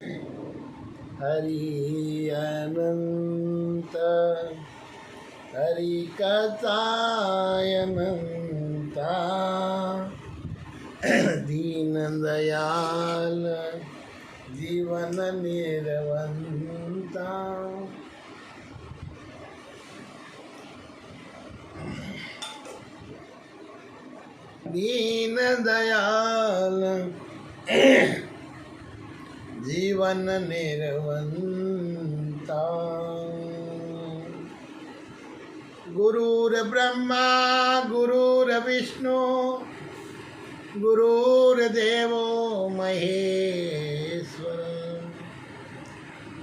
हरि अनंत हरि कथायनंता दीन दयाल जीवन निर्वंता। दीन दयाल जीवन निर्वंता। गुरुर्ब्रह्मा गुरुर्विष्णु गुरुर्देवो महेश्वर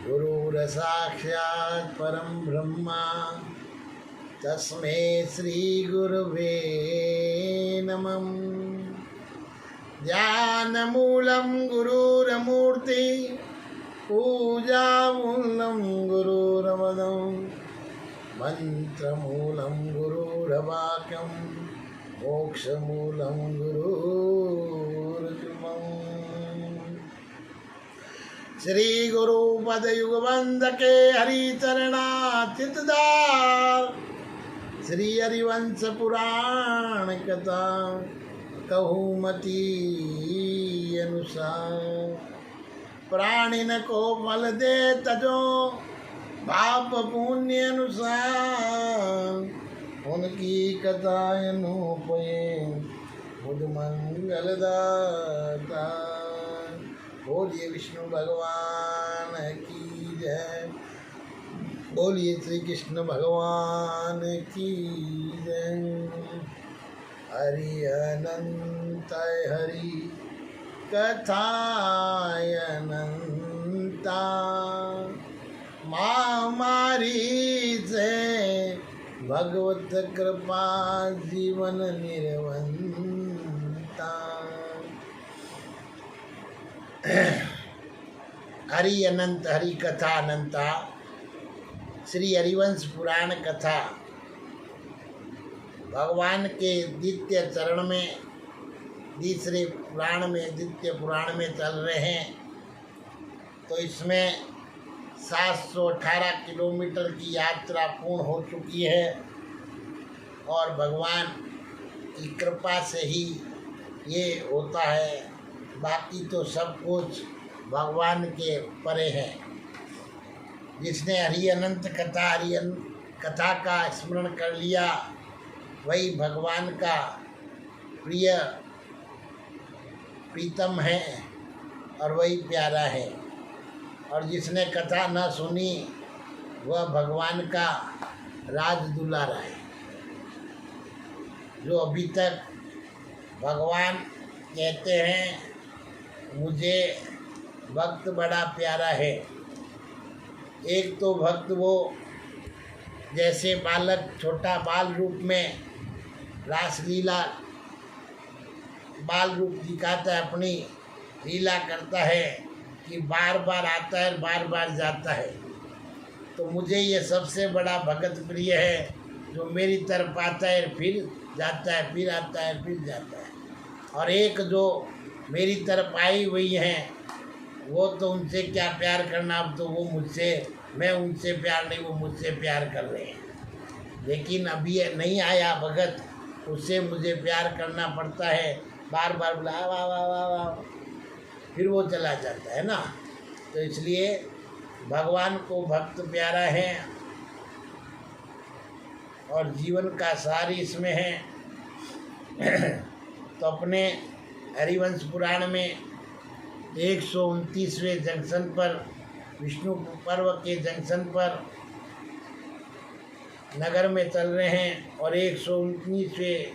गुरुर्साक्षात् परं ब्रह्मा तस्मै श्री गुरुवे नमः। ध्यानमूलं गुरुर्मूर्ति पूजामूलं गुरुर्वदं मंत्रमूलं गुरुर्वाक्यं मोक्षमूलं गुरुर्कृपम्। श्री गुरु पदयुगवंदके हरिचरणाच्युतदार श्री हरिवंश पुराण कथा कहूमती अनुसार। प्राणिन को फल दे तजो पाप पुण्य अनुसार। उनकी कथा अनुपये बुध मंगलदाता। बोलिए विष्णु भगवान की जय। बोलिए श्री कृष्ण भगवान की जय। हरि अनंत हरि कथायनंता। महामारी से भगवत कृपा जीवन निर्वंता। हरि अनंत हरि कथा अनंता। श्री हरिवंश पुराण कथा भगवान के द्वितीय चरण में तीसरे पुराण में द्वितीय पुराण में चल रहे हैं। तो इसमें 718 किलोमीटर की यात्रा पूर्ण हो चुकी है और भगवान की कृपा से ही ये होता है। बाकी तो सब कुछ भगवान के परे है। जिसने हरि अनंत कथा का स्मरण कर लिया वही भगवान का प्रीतम है और वही प्यारा है। और जिसने कथा न सुनी वह भगवान का राज दुलारा है। जो अभी तक भगवान कहते हैं मुझे भक्त बड़ा प्यारा है। एक तो भक्त वो जैसे बालक छोटा बाल रूप में रासलीला बाल रूप दिखाता है, अपनी लीला करता है कि बार बार आता है बार बार जाता है। तो मुझे ये सबसे बड़ा भगत प्रिय है जो मेरी तरफ आता है फिर जाता है, फिर आता है फिर जाता है। और एक जो मेरी तरफ आई हुई हैं वो तो उनसे क्या प्यार करना, अब तो वो मुझसे, मैं उनसे प्यार नहीं, वो मुझसे प्यार कर रहे हैं। लेकिन अभी नहीं आया भगत, उससे मुझे प्यार करना पड़ता है। बार बार बुला वाह वाह वाह वाह, फिर वो चला जाता है ना। तो इसलिए भगवान को भक्त प्यारा है और जीवन का सार इसमें है। तो अपने हरिवंश पुराण में 129वें जंक्शन पर, विष्णु पर्व के जंक्शन पर नगर में चल रहे हैं और 119वें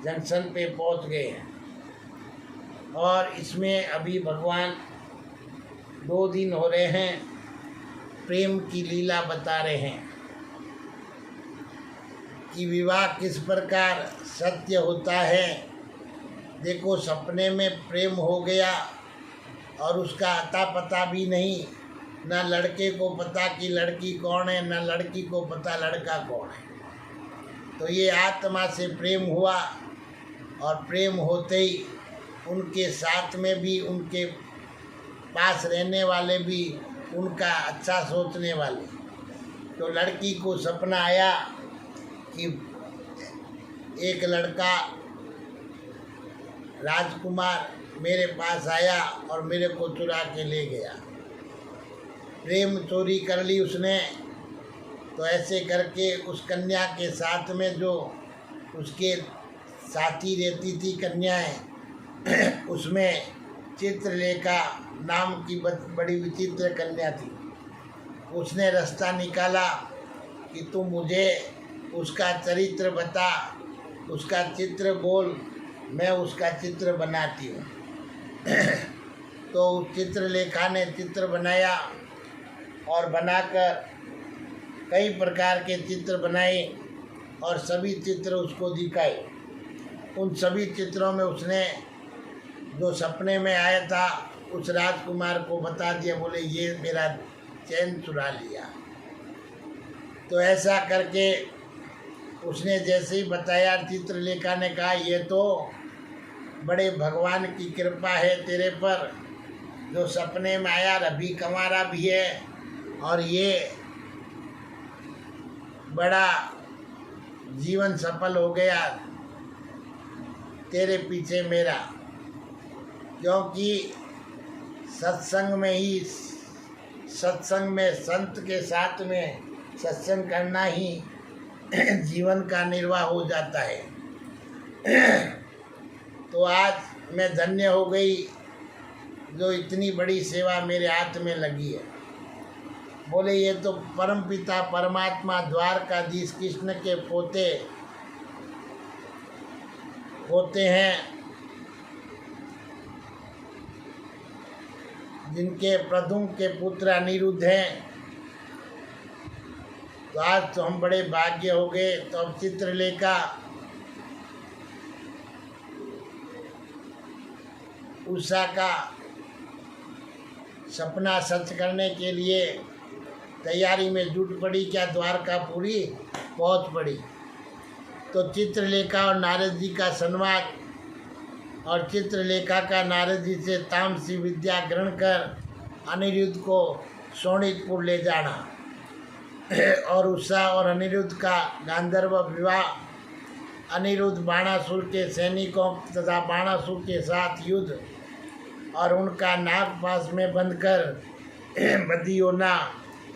जंक्शन पे पहुंच गए हैं। और इसमें अभी भगवान 2 दिन हो रहे हैं प्रेम की लीला बता रहे हैं कि विवाह किस प्रकार सत्य होता है। देखो सपने में प्रेम हो गया और उसका अता पता भी नहीं, ना लड़के को पता कि लड़की कौन है, ना लड़की को पता लड़का कौन है। तो ये आत्मा से प्रेम हुआ और प्रेम होते ही उनके साथ में भी उनके पास रहने वाले भी उनका अच्छा सोचने वाले। तो लड़की को सपना आया कि एक लड़का राजकुमार मेरे पास आया और मेरे को चुरा के ले गया। प्रेम चोरी कर ली उसने। तो ऐसे करके उस कन्या के साथ में जो उसके साथी रहती थी कन्याएं, उसमें चित्रलेखा नाम की बड़ी विचित्र कन्या थी। उसने रास्ता निकाला कि तुम मुझे उसका चरित्र बता, उसका चित्र बोल, मैं उसका चित्र बनाती हूँ। तो चित्रलेखा ने चित्र बनाया और बनाकर कई प्रकार के चित्र बनाए और सभी चित्र उसको दिखाए। उन सभी चित्रों में उसने जो सपने में आया था उस राजकुमार को बता दिया, बोले ये मेरा चैन चुरा लिया। तो ऐसा करके उसने जैसे ही बताया, चित्रलेखा ने कहा ये तो बड़े भगवान की कृपा है तेरे पर, जो सपने में आया रवि कंवारा भी है और ये बड़ा जीवन सफल हो गया तेरे पीछे मेरा, क्योंकि सत्संग में संत के साथ में सत्संग करना ही जीवन का निर्वाह हो जाता है। तो आज मैं धन्य हो गई जो इतनी बड़ी सेवा मेरे हाथ में लगी है। बोले ये तो परमपिता परमात्मा द्वारकाधीश कृष्ण के पोते होते हैं, जिनके प्रद्युम्न के पुत्र अनिरुद्ध हैं। तो आज तो हम बड़े भाग्य हो गए। तो अब चित्रलेखा उषा का सपना सच करने के लिए तैयारी में जुट पड़ी, क्या द्वारकापुरी पहुंच पड़ी। तो चित्रलेखा और नारद जी का संवाद और चित्रलेखा का नारद जी से तामसी विद्या ग्रहण कर अनिरुद्ध को शोणितपुर ले जाना और उषा और अनिरुद्ध का गांधर्व विवाह, अनिरुद्ध बाणासुर के सैनिकों तथा बाणासुर के साथ युद्ध और उनका नागपाश में बंधकर बंदी होना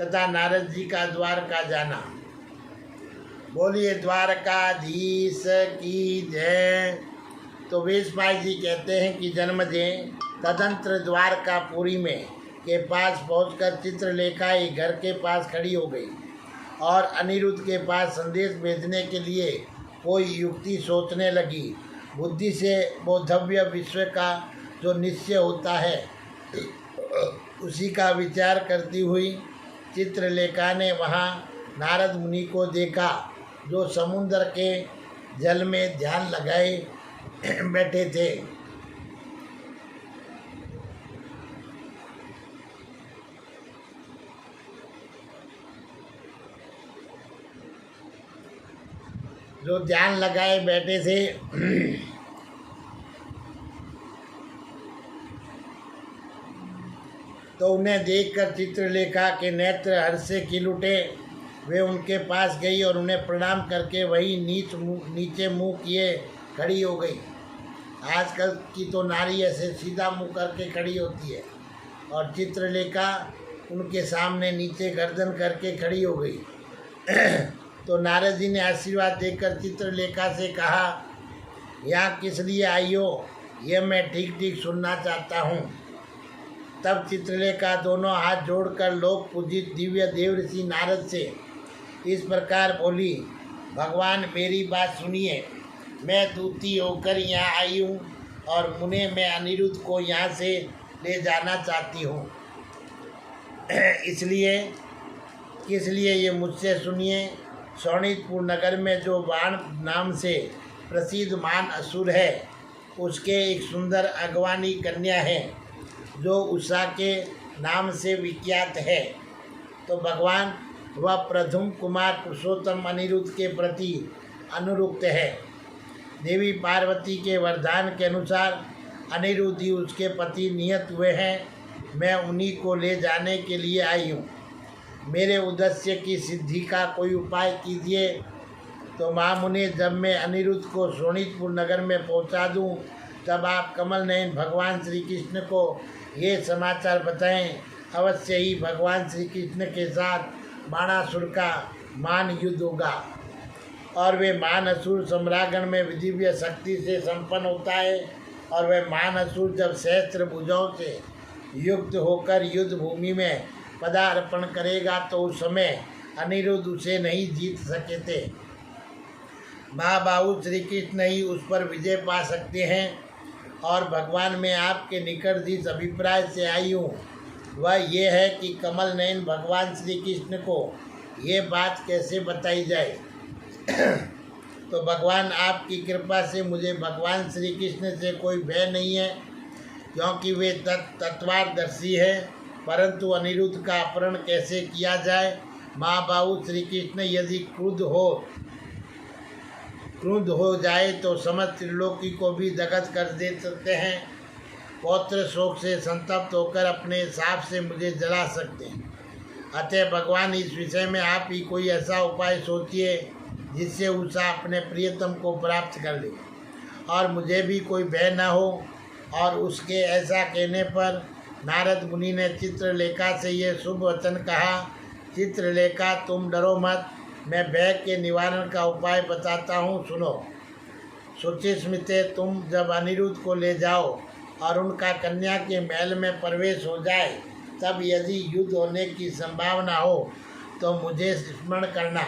तथा नारद जी का द्वारका जाना। बोलिए द्वारकाधीश की जय। तो वेशपाल जी कहते हैं कि जन्मदें तदंतर द्वारकापुरी में के पास पहुंचकर चित्रलेखा ही घर के पास खड़ी हो गई और अनिरुद्ध के पास संदेश भेजने के लिए कोई युक्ति सोचने लगी। बुद्धि से बोधव्य विश्व का जो निश्चय होता है उसी का विचार करती हुई चित्रलेखा ने वहाँ नारद मुनि को देखा, जो समुद्र के जल में ध्यान लगाए बैठे थे। जो ध्यान लगाए बैठे थे तो उन्हें देखकर चित्रलेखा के नेत्र हर्ष से खिल उठे। वे उनके पास गई और उन्हें प्रणाम करके वही नीचे मुंह किए खड़ी हो गई। आजकल की तो नारी ऐसे सीधा मुंह करके खड़ी होती है और चित्रलेखा उनके सामने नीचे गर्दन करके खड़ी हो गई। तो नारद जी ने आशीर्वाद देकर चित्रलेखा से कहा, यहाँ किस लिए आई हो, यह मैं ठीक ठीक सुनना चाहता हूँ। तब चित्रलेखा दोनों हाथ जोड़कर लोक पूजित दिव्य देव ऋषि नारद से इस प्रकार बोली, भगवान मेरी बात सुनिए। मैं दूती होकर यहाँ आई हूँ और मुने मैं अनिरुद्ध को यहाँ से ले जाना चाहती हूँ। इसलिए किस लिए ये मुझसे सुनिए। शोणितपुर नगर में जो बाण नाम से प्रसिद्ध मान असुर है, उसके एक सुंदर अगवानी कन्या है जो उषा के नाम से विख्यात है। तो भगवान वह प्रद्युम्न कुमार पुरुषोत्तम अनिरुद्ध के प्रति अनुरुक्त है। देवी पार्वती के वरदान के अनुसार अनिरुद्ध ही उसके पति नियत हुए हैं। मैं उन्हीं को ले जाने के लिए आई हूँ। मेरे उद्देश्य की सिद्धि का कोई उपाय कीजिए। तो महामुनि, जब मैं अनिरुद्ध को शोणितपुर नगर में पहुँचा दूँ, तब आप कमल नयन भगवान श्री कृष्ण को ये समाचार बताएं। अवश्य ही भगवान श्री कृष्ण के साथ बाणासुर का मान युद्ध होगा और वे महान असुर सम्रागण में दिव्य शक्ति से संपन्न होता है। और वह महान असुर जब सहस्त्र भुजाओं से युक्त होकर युद्ध भूमि में पदार्पण करेगा तो उस समय अनिरुद्ध उसे नहीं जीत सके थे। महाबाहु श्री कृष्ण ही उस पर विजय पा सकते हैं। और भगवान, मैं आपके निकट जिस अभिप्राय से आई हूँ वह ये है कि कमल नयन भगवान श्री कृष्ण को ये बात कैसे बताई जाए। तो भगवान, आपकी कृपा से मुझे भगवान श्री कृष्ण से कोई भय नहीं है, क्योंकि वे तत्वादर्शी है। परंतु अनिरुद्ध का अपहरण कैसे किया जाए। महाबाहु श्री कृष्ण यदि क्रुद्ध हो जाए तो समस्त त्रिलोकी को भी दगत कर दे सकते हैं। पौत्र शोक से संतप्त होकर अपने साप से मुझे जला सकते हैं। अतः भगवान, इस विषय में आप ही कोई ऐसा उपाय सोचिए जिससे उषा अपने प्रियतम को प्राप्त कर ले और मुझे भी कोई भय न हो। और उसके ऐसा कहने पर नारद मुनि ने चित्रलेखा से ये शुभ वचन कहा। चित्रलेखा, तुम डरो मत, मैं भय के निवारण का उपाय बताता हूँ, सुनो। शुचिस्मिते, तुम जब अनिरुद्ध को ले जाओ और उनका कन्या के महल में प्रवेश हो जाए, तब यदि युद्ध होने की संभावना हो तो मुझे स्मरण करना।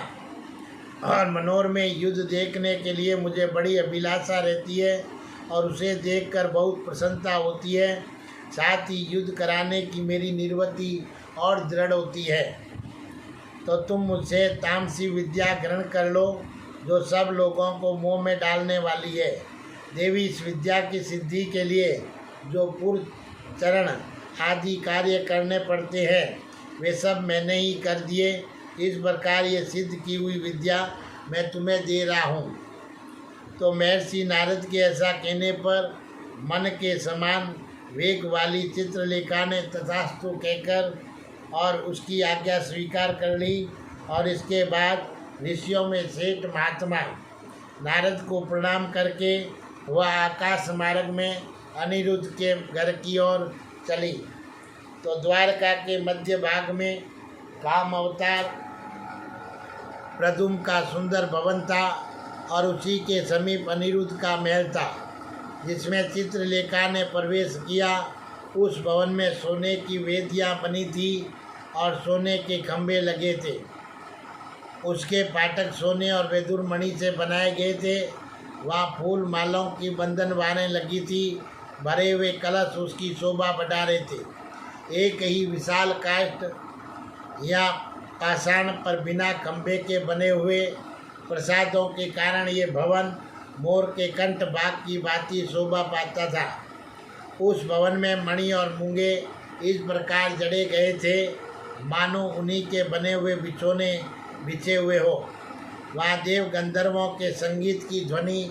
और मनोर में युद्ध देखने के लिए मुझे बड़ी अभिलाषा रहती है और उसे देखकर बहुत प्रसन्नता होती है। साथ ही युद्ध कराने की मेरी निर्वृत्ति और दृढ़ होती है। तो तुम मुझसे तामसी विद्या ग्रहण कर लो, जो सब लोगों को मोह में डालने वाली है। देवी, इस विद्या की सिद्धि के लिए जो पूर्व चरण आदि कार्य करने पड़ते हैं वे सब मैंने ही कर दिए। इस प्रकार ये सिद्ध की हुई विद्या मैं तुम्हें दे रहा हूँ। तो महर्षि नारद के ऐसा कहने पर मन के समान वेग वाली चित्रलेखा ने तथास्तु कहकर और उसकी आज्ञा स्वीकार कर ली। और इसके बाद ऋषियों में श्रेष्ठ महात्मा नारद को प्रणाम करके वह आकाश मार्ग में अनिरुद्ध के घर की ओर चली। तो द्वारका के मध्य भाग में काम अवतार प्रद्युम्न का सुंदर भवन था और उसी के समीप अनिरुद्ध का महल था, जिसमें चित्रलेखा ने प्रवेश किया। उस भवन में सोने की वेदियां बनी थी और सोने के खंभे लगे थे। उसके फाटक सोने और वेदुर मणि से बनाए गए थे। वहाँ फूल मालाओं की बंधनवारें लगी थी। भरे हुए कलश उसकी शोभा बढ़ा रहे थे। एक ही विशाल काष्ठ या पाषाण पर बिना खंभे के बने हुए प्रसादों के कारण ये भवन मोर के कंठ भाग की भांति शोभा पाता था। उस भवन में मणि और मूंगे इस प्रकार जड़े गए थे मानो उन्हीं के बने हुए बिछोने बिछे हुए हो। वहाँ देव गंधर्वों के संगीत की ध्वनि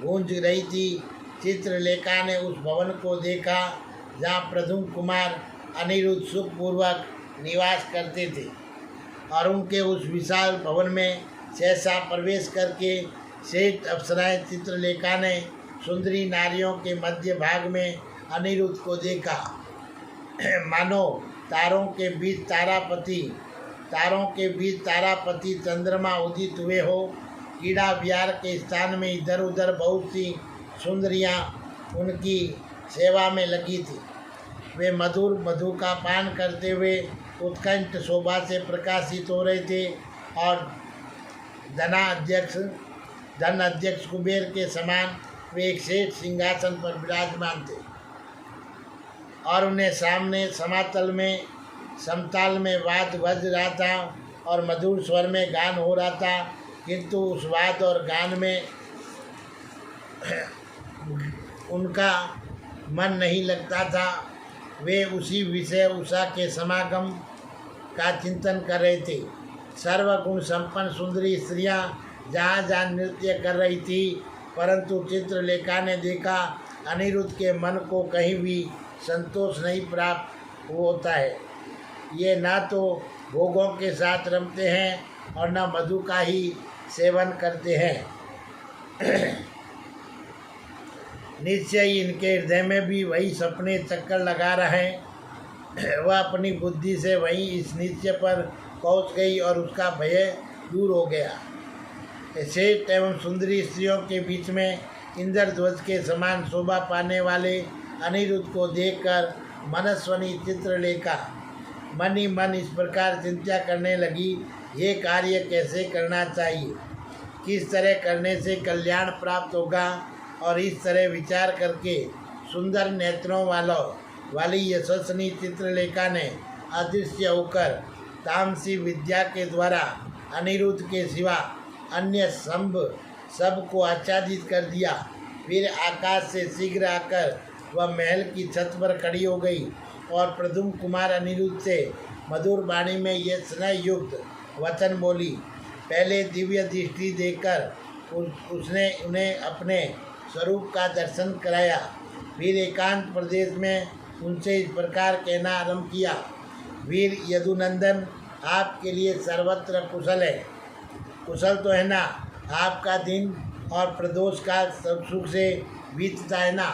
गूंज रही थी। चित्रलेखा ने उस भवन को देखा जहाँ प्रद्युम्न कुमार अनिरुद्ध सुखपूर्वक निवास करते थे और उनके उस विशाल भवन में सहसा प्रवेश करके श्रेष्ठ अप्सराएं चित्रलेखा ने सुंदरी नारियों के मध्य भाग में अनिरुद्ध को देखा। मानो तारों के बीच तारापति चंद्रमा उदित हुए हो। कीड़ा विहार के स्थान में इधर उधर बहुत सी सुंदरियां उनकी सेवा में लगी थी। वे मधुर मधु का पान करते हुए उत्कंठ शोभा से प्रकाशित हो रहे थे और धन अध्यक्ष कुबेर के समान वे एक श्रेष्ठ सिंहासन पर विराजमान थे और उन्हें सामने समताल में वाद बज रहा था और मधुर स्वर में गान हो रहा था। किंतु उस वाद और गान में उनका मन नहीं लगता था। वे उसी विषय उषा के समागम का चिंतन कर रहे थे। सर्वगुण संपन्न सुंदरी स्त्रियां जहाँ जहाँ नृत्य कर रही थी, परंतु चित्रलेखा ने देखा अनिरुद्ध के मन को कहीं भी संतोष नहीं प्राप्त होता है। ये ना तो भोगों के साथ रमते हैं और न मधु का ही सेवन करते हैं। निश्चय इनके हृदय में भी वही सपने चक्कर लगा रहे हैं। वह अपनी बुद्धि से वहीं इस निश्चय पर पहुंच गई और उसका भय दूर हो गया। श्रेष्ठ एवं सुंदरी स्त्रियों के बीच में इंद्रध्वज के समान शोभा पाने वाले अनिरुद्ध को देखकर मनस्वनी चित्रलेखा मन ही मन इस प्रकार चिंता करने लगी, ये कार्य कैसे करना चाहिए, किस तरह करने से कल्याण प्राप्त होगा। और इस तरह विचार करके सुंदर नेत्रों वाली यशस्विनी चित्रलेखा ने अदृश्य होकर तामसी विद्या के द्वारा अनिरुद्ध के सिवा अन्य सबको आच्छादित कर दिया। फिर आकाश से शीघ्र आकर वह महल की छत पर खड़ी हो गई और प्रद्युम्न कुमार अनिरुद्ध से मधुर वाणी में ये स्नेह युक्त वचन बोली। पहले दिव्य दृष्टि देकर उसने उन्हें अपने स्वरूप का दर्शन कराया। फिर एकांत प्रदेश में उनसे इस प्रकार कहना आरंभ किया, वीर यदुनंदन, आपके लिए सर्वत्र कुशल है। कुशल तो है ना, आपका दिन और प्रदोष का सब सुख से बीतता है ना।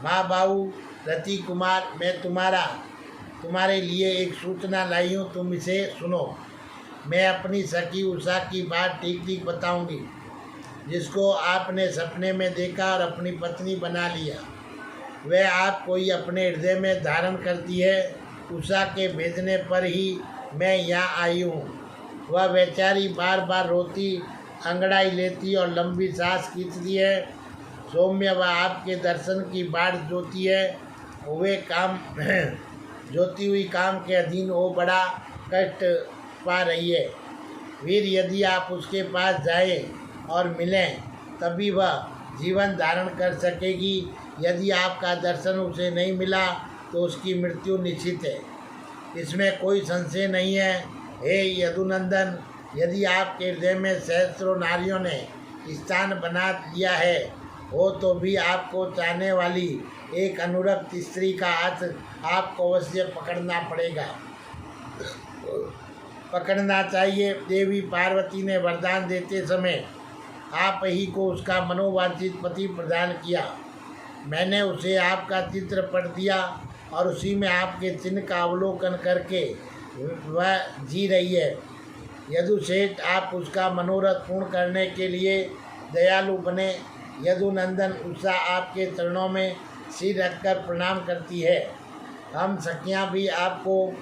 माँ बाबू रति कुमार, मैं तुम्हारे लिए एक सूचना लाई हूँ, तुम इसे सुनो। मैं अपनी सखी उषा की बात ठीक ठीक बताऊंगी, जिसको आपने सपने में देखा और अपनी पत्नी बना लिया। वह आपको ही अपने हृदय में धारण करती है। उषा के भेजने पर ही मैं यहाँ आई हूँ। वह बेचारी बार बार रोती, अंगड़ाई लेती और लंबी सांस खींचती है। सौम्य वह आपके दर्शन की बाट जोती है। वे जोती हुई काम के अधीन वो बड़ा कष्ट पा रही है। वीर, यदि आप उसके पास जाएं और मिलें तभी वह जीवन धारण कर सकेगी। यदि आपका दर्शन उसे नहीं मिला तो उसकी मृत्यु निश्चित है, इसमें कोई संशय नहीं है। हे यदुनंदन, यदि आपके हृदय में सहस्त्रों नारियों ने स्थान बना दिया है हो तो भी आपको चाहने वाली एक अनुरक्त स्त्री का हाथ आपको अवश्य पकड़ना चाहिए। देवी पार्वती ने वरदान देते समय आप ही को उसका मनोवांछित पति प्रदान किया। मैंने उसे आपका चित्र पढ़ दिया और उसी में आपके चिन्ह का अवलोकन करके वह जी रही है। यदुश्रेष्ठ, आप उसका मनोरथ पूर्ण करने के लिए दयालु बने। यदुनंदन, उषा आपके चरणों में सिर रखकर प्रणाम करती है। हम सखियाँ भी आपको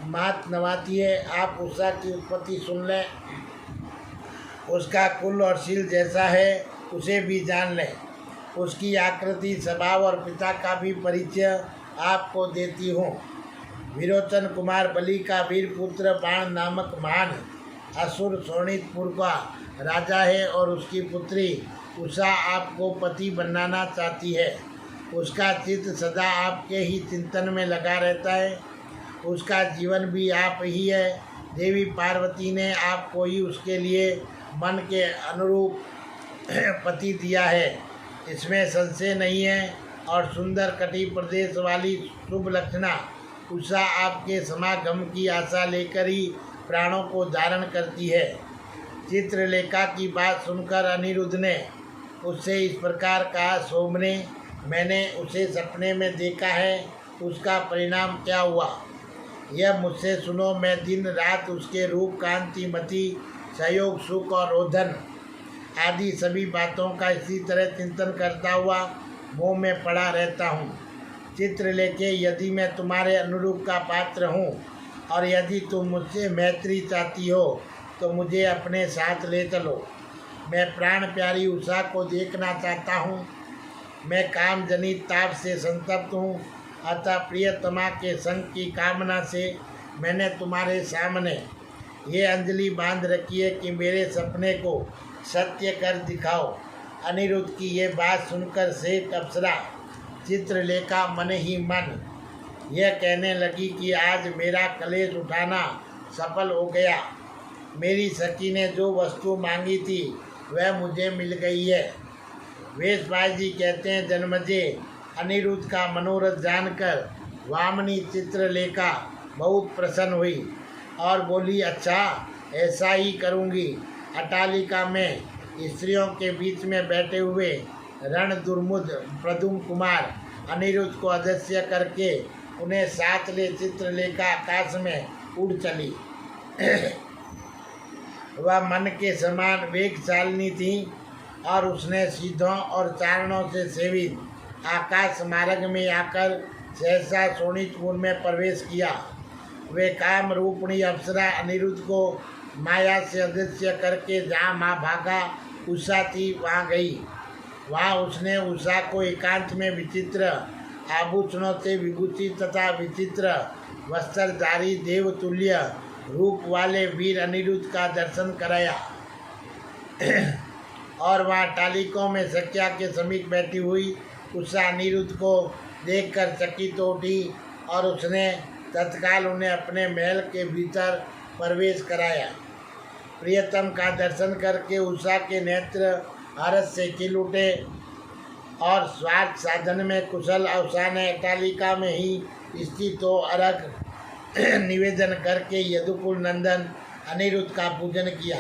मात नवाती है। आप उषा की उत्पत्ति सुन लें, उसका कुल और शील जैसा है उसे भी जान लें। उसकी आकृति, स्वभाव और पिता का भी परिचय आपको देती हूँ। विरोचन कुमार बलि का वीर पुत्र बाण नामक महान असुर शोणितपुर का राजा है और उसकी पुत्री उषा आपको पति बनाना चाहती है। उसका चित्त सदा आपके ही चिंतन में लगा रहता है। उसका जीवन भी आप ही है। देवी पार्वती ने आपको ही उसके लिए मन के अनुरूप पति दिया है, इसमें संशय नहीं है। और सुंदर कटी प्रदेश वाली शुभ लक्षणा उषा आपके समागम की आशा लेकर ही प्राणों को धारण करती है। चित्रलेखा की बात सुनकर अनिरुद्ध ने उससे इस प्रकार कहा, सोमने, मैंने उसे सपने में देखा है, उसका परिणाम क्या हुआ यह मुझसे सुनो। मैं दिन रात उसके रूप, कांति, मति, सहयोग, सुख और रोधन आदि सभी बातों का इसी तरह चिंतन करता हुआ मोह में पड़ा रहता हूँ। चित्रलेखे, यदि मैं तुम्हारे अनुरूप का पात्र हूँ और यदि तुम मुझसे मैत्री चाहती हो तो मुझे अपने साथ ले चलो। मैं प्राण प्यारी उषा को देखना चाहता हूँ। मैं काम जनित ताप से संतप्त हूँ, अतः प्रियतमा के संग की कामना से मैंने तुम्हारे सामने ये अंजलि बांध रखी है कि मेरे सपने को सत्य कर दिखाओ। अनिरुद्ध की ये बात सुनकर श्रेष्ठ अप्सरा चित्रलेखा मन ही मन यह कहने लगी कि आज मेरा कलेश उठाना सफल हो गया। मेरी सखी ने जो वस्तु मांगी थी वह मुझे मिल गई है। वेशभाई जी कहते हैं, जन्मजे अनिरुद्ध का मनोरथ जानकर वामनी चित्रलेखा बहुत प्रसन्न हुई और बोली, अच्छा ऐसा ही करूँगी। अट्टालिका में स्त्रियों के बीच में बैठे हुए रण दुर्मुद प्रद्युम्न कुमार अनिरुद्ध को अदृश्य करके उन्हें साथ ले चित्रलेखा आकाश में उड़ चली। वह मन के समान वेगशालिनी थी और उसने सीधों और चारणों से सेवित आकाश मार्ग में आकर सहसा शोणितपुर में प्रवेश किया। वे काम रूपणी अप्सरा अनिरुद्ध को माया से अदृश्य करके जहाँ माँ भागा उषा थी वहाँ गई। वहाँ उसने उषा को एकांत में विचित्र आभूषणों से विभूषित तथा विचित्र वस्त्रधारी देवतुल्य रूप वाले वीर अनिरुद्ध का दर्शन कराया और वहाँ टालिकों में सख्या के समीप बैठी हुई उषा अनिरुद्ध को देखकर चकित उठी और उसने तत्काल उन्हें अपने महल के भीतर प्रवेश कराया। प्रियतम का दर्शन करके उषा के नेत्र हर्ष से खिल उठे और स्वार्थ साधन में कुशल उषा ने अट्टालिका में ही स्थित हो अर्घ निवेदन करके यदुकुल नंदन अनिरुद्ध का पूजन किया।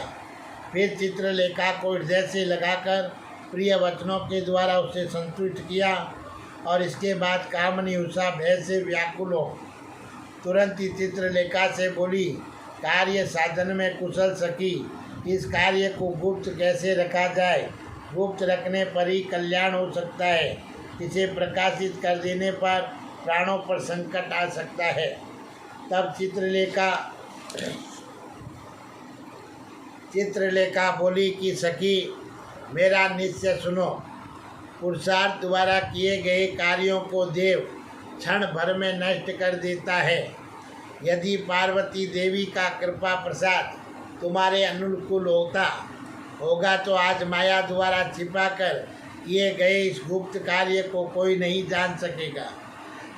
फिर चित्रलेखा को हृदय से लगाकर प्रिय वचनों के द्वारा उसे संतुष्ट किया और इसके बाद कामनी उषा भय से व्याकुल हो तुरंत ही चित्रलेखा से बोली, कार्य साधन में कुशल सखी, इस कार्य को गुप्त कैसे रखा जाए? गुप्त रखने पर ही कल्याण हो सकता है। इसे प्रकाशित कर देने पर प्राणों पर संकट आ सकता है। तब चित्रलेखा बोली कि सखी, मेरा निश्चय सुनो। पुरुषार्थ द्वारा किए गए कार्यों को देव क्षण भर में नष्ट कर देता है। यदि पार्वती देवी का कृपा प्रसाद तुम्हारे अनुकूल होगा तो आज माया द्वारा छिपाकर किए गए इस गुप्त कार्य को कोई नहीं जान सकेगा।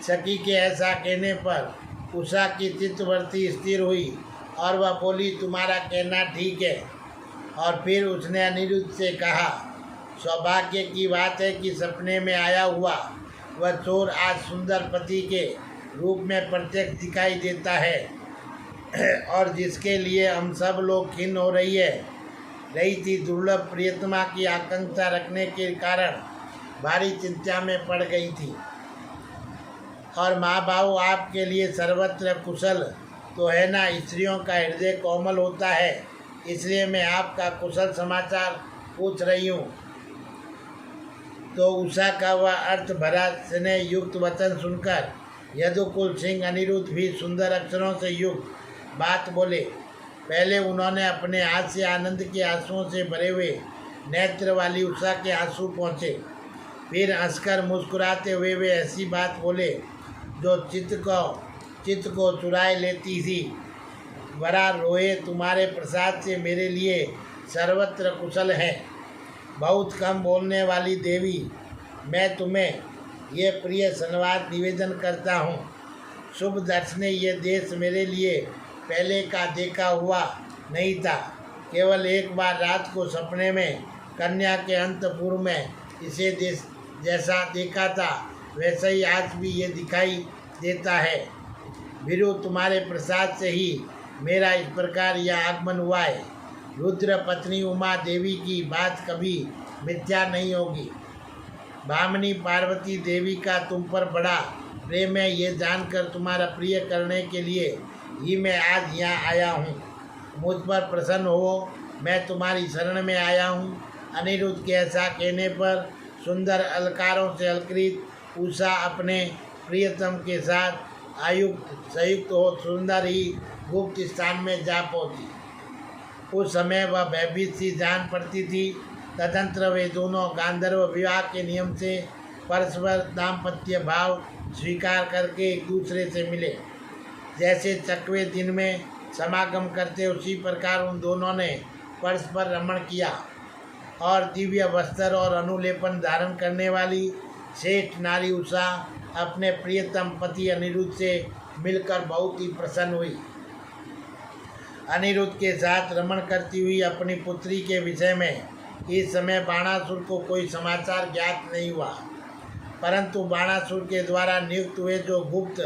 सखी के ऐसा कहने पर उषा की चित्तवृत्ति स्थिर हुई और वह बोली, तुम्हारा कहना ठीक है। और फिर उसने अनिरुद्ध से कहा, सौभाग्य की बात है कि सपने में आया हुआ वह चोर आज सुंदर पति के रूप में प्रत्यक्ष दिखाई देता है और जिसके लिए हम सब लोग खिन्न हो रही थी। दुर्लभ प्रियतमा की आकांक्षा रखने के कारण भारी चिंता में पड़ गई थी। और माँ बाबू, आपके लिए सर्वत्र कुशल तो है ना? स्त्रियों का हृदय कोमल होता है, इसलिए मैं आपका कुशल समाचार पूछ रही हूँ। तो उषा का वह अर्थ भरा स्नेह युक्त वचन सुनकर यदुकुल सिंह अनिरुद्ध भी सुंदर अक्षरों से युक्त बात बोले। पहले उन्होंने अपने हाथ से आनंद के आंसुओं से भरे हुए नेत्र वाली उषा के आंसू पहुँचे। फिर हंसकर मुस्कुराते हुए वे ऐसी बात बोले जो चित्त को चुराए लेती थी। वरा रोए, तुम्हारे प्रसाद से मेरे लिए सर्वत्र कुशल है। बहुत कम बोलने वाली देवी, मैं तुम्हें ये प्रिय संवाद निवेदन करता हूँ। शुभ दर्शने ये देश मेरे लिए पहले का देखा हुआ नहीं था। केवल एक बार रात को सपने में कन्या के अंतपुर में इसे देश जैसा देखा था वैसा ही आज भी ये दिखाई देता है। वीरू, तुम्हारे प्रसाद से ही मेरा इस प्रकार यह आगमन हुआ है। रुद्र पत्नी उमा देवी की बात कभी मिथ्या नहीं होगी। भामिनी पार्वती देवी का तुम पर बड़ा प्रेम है, ये जानकर तुम्हारा प्रिय करने के लिए ही मैं आज यहाँ आया हूँ। मुझ पर प्रसन्न हो, मैं तुम्हारी शरण में आया हूँ। अनिरुद्ध के ऐसा कहने पर सुंदर अलकारों से अलकृत उषा अपने प्रियतम के साथ संयुक्त हो सुंदर ही गुप्त स्थान में जा पहुँची। उस समय वह भयभीत सी जान पड़ती थी। तदंतर वे दोनों गांधर्व विवाह के नियम से परस्पर दाम्पत्य भाव स्वीकार करके एक दूसरे से मिले। जैसे चकवे दिन में समागम करते उसी प्रकार उन दोनों ने परस्पर रमण किया और दिव्य वस्त्र और अनुलेपन धारण करने वाली श्रेष्ठ नारी उषा अपने प्रियतम पति अनिरुद्ध से मिलकर बहुत ही प्रसन्न हुई। अनिरुद्ध के साथ रमण करती हुई अपनी पुत्री के विषय में इस समय बाणासुर को कोई समाचार ज्ञात नहीं हुआ। परंतु बाणासुर के द्वारा नियुक्त हुए जो गुप्त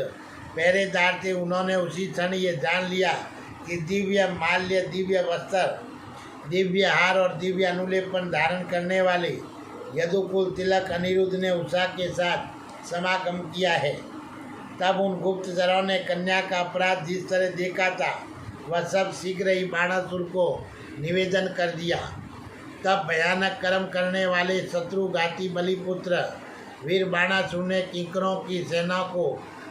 पहरेदार थे उन्होंने उसी क्षण ये जान लिया कि दिव्य माल्य, दिव्य वस्त्र, दिव्य हार और दिव्य अनुलेपन धारण करने वाले यदुकुल तिलक अनिरुद्ध ने उषा के साथ समागम किया है। तब उन गुप्तचरों ने कन्या का अपराध जिस तरह देखा था वह सब शीघ्र ही बाणासुर को निवेदन कर दिया। तब भयानक कर्म करने वाले शत्रुघाती बलिपुत्र वीर बाणासुर ने किंकरों की सेना को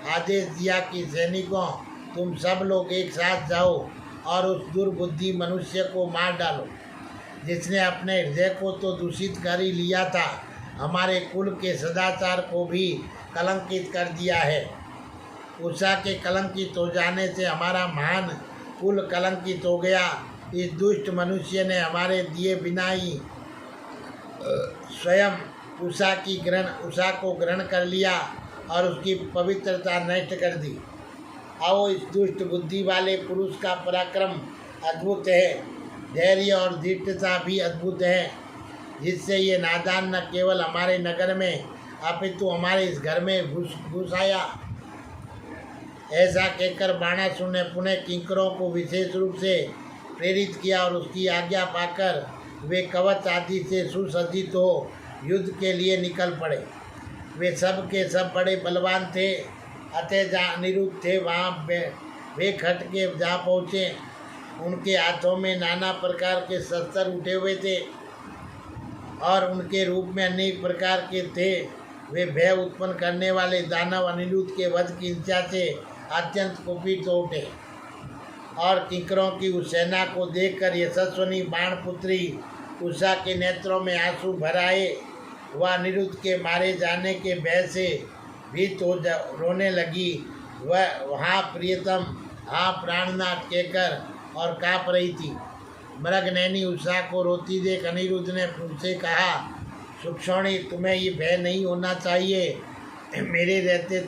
आदेश दिया कि सैनिकों, तुम सब लोग एक साथ जाओ और उस दुर्बुद्धि मनुष्य को मार डालो जिसने अपने हृदय को तो दूषित कर ही लिया था, हमारे कुल के सदाचार को भी कलंकित कर दिया है। उषा के कलंकित हो जाने से हमारा महान कुल कलंकित हो गया। इस दुष्ट मनुष्य ने हमारे दिए बिना ही स्वयं उषा को ग्रहण कर लिया और उसकी पवित्रता नष्ट कर दी। आओ, इस दुष्ट बुद्धि वाले पुरुष का पराक्रम अद्भुत है, धैर्य और दृढ़ता भी अद्भुत है, जिससे ये नादान न केवल हमारे नगर में अपितु हमारे इस घर में घुस आया। ऐसा कहकर बाणासुर ने पुनः किंकरों को विशेष रूप से प्रेरित किया और उसकी आज्ञा पाकर वे कवच आदि से सुसज्जित हो युद्ध के लिए निकल पड़े। वे सब के सब बड़े बलवान थे, अतः जहाँ अनिरुद्ध थे वहाँ वे खट के जा पहुँचे। उनके हाथों में नाना प्रकार के शस्त्र उठे हुए थे और उनके रूप में अनेक प्रकार के थे। वे भय उत्पन्न करने वाले दानव अनिरुद्ध के वध की इच्छा से अत्यंत कुपित हो उठे और किंकरों की उस सेना को देखकर यशस्विनी बाणपुत्री उषा के नेत्रों में आंसू भर आए। वह अनिरुद्ध के मारे जाने के भय से भीत हो रोने लगी। वह हाँ प्रियतम, हाँ प्राणनाथ कहकर और काँप रही थी। मृगनैनी उषा को रोती देख अनिरुद्ध ने उनसे कहा, सुक्षोणी, तुम्हें ये भय नहीं होना चाहिए। मेरे रहते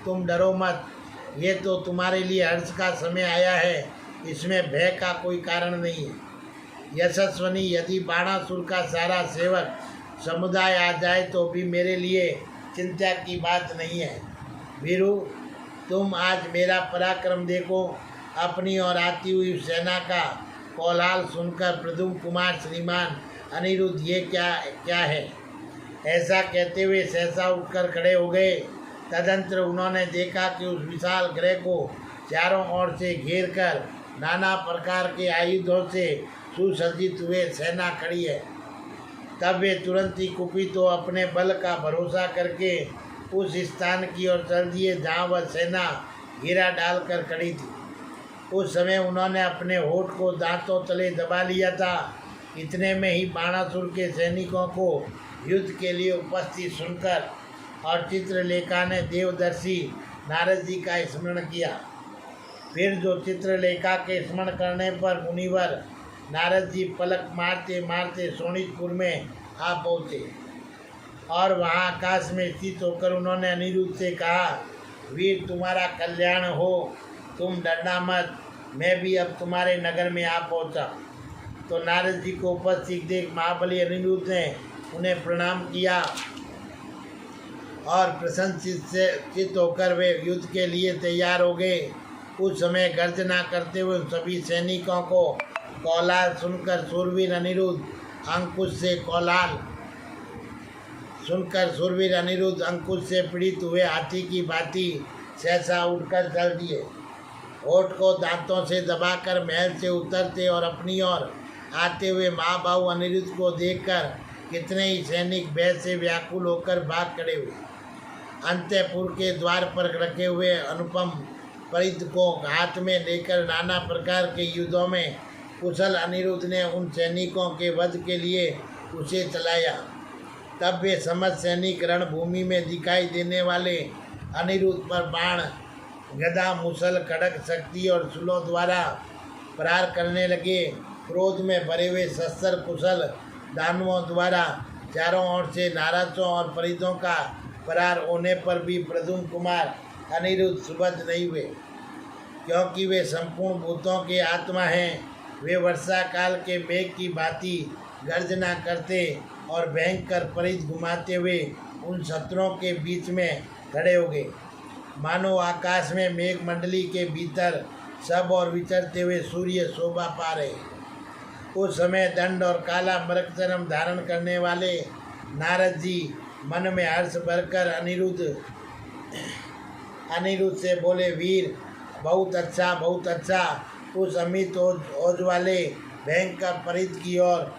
तुम डरो मत। ये तो तुम्हारे लिए हर्ष का समय आया है, इसमें भय का कोई कारण नहीं है। यशस्विनी, यदि बाणासुर का सारा सेवक समुदाय आ जाए तो भी मेरे लिए चिंता की बात नहीं है। वीरू, तुम आज मेरा पराक्रम देखो। अपनी और आती हुई सेना का कोलाहल सुनकर प्रद्युम्न कुमार श्रीमान अनिरुद्ध, ये क्या है? ऐसा कहते हुए सहसा उठकर खड़े हो गए। तदंतर उन्होंने देखा कि उस विशाल गृह को चारों ओर से घेर कर नाना प्रकार के आयुधों से सुसज्जित हुए सेना खड़ी है। तब वे तुरंत ही कुपित हो अपने बल का भरोसा करके उस स्थान की ओर चल दिए जहाँ वह सेना घेरा डालकर खड़ी थी। उस समय उन्होंने अपने होठ को दांतों तले दबा लिया था। इतने में ही बाणासुर के सैनिकों को युद्ध के लिए उपस्थित सुनकर और चित्रलेखा ने देवदर्शी नारद जी का स्मरण किया। फिर जो चित्रलेखा के स्मरण करने पर मुनिवर नारद जी पलक मारते मारते शोणितपुर में आ पहुँचे और वहाँ आकाश में स्थित होकर उन्होंने अनिरुद्ध से कहा, वीर, तुम्हारा कल्याण हो, तुम डरना मत, मैं भी अब तुम्हारे नगर में आ पहुँचा। तो नारद जी को उपस्थित देख महाबली अनिरुद्ध ने उन्हें प्रणाम किया और प्रसन्नचित्त होकर वे युद्ध के लिए तैयार हो गए। उस समय गर्जना करते हुए सभी सैनिकों को कोलाहल सुनकर सूरवीर अनिरुद्ध अंकुश से पीड़ित हुए हाथी की भांति सहसा उठकर चल दिए। होठ को दांतों से दबाकर महल से उतरते और अपनी ओर आते हुए महाबाहु अनिरुद्ध को देखकर कितने ही सैनिक भय से व्याकुल होकर भाग खड़े हुए। अंतःपुर के द्वार पर रखे हुए अनुपम परिध को हाथ में लेकर नाना प्रकार के युद्धों में कुशल अनिरुद्ध ने उन सैनिकों के वध के लिए उसे चलाया। तब वे समस्त सैनिक रणभूमि में दिखाई देने वाले अनिरुद्ध पर बाण, गदा, मुसल, खड्ग, शक्ति और शूलों द्वारा प्रहार करने लगे। क्रोध में भरे हुए शस्त्र कुशल दानवों द्वारा चारों ओर से नाराजों और परिधों का प्रहार होने पर भी प्रद्युम्न कुमार अनिरुद्ध सुबद्ध नहीं हुए, क्योंकि वे संपूर्ण भूतों के आत्मा हैं। वे वर्षा काल के मेघ की भांति गर्जना करते और भयंकर परिध घुमाते हुए उन शत्रुओं के बीच में खड़े हो गए, मानो आकाश में मेघ मंडली के भीतर सब और विचरते हुए सूर्य शोभा पा रहे। उस समय दंड और काला मृगचर्म धारण करने वाले नारद जी मन में हर्ष भरकर अनिरुद्ध से बोले, वीर बहुत अच्छा बहुत अच्छा। उस अमित ओज वाले भयंकर परिध की ओर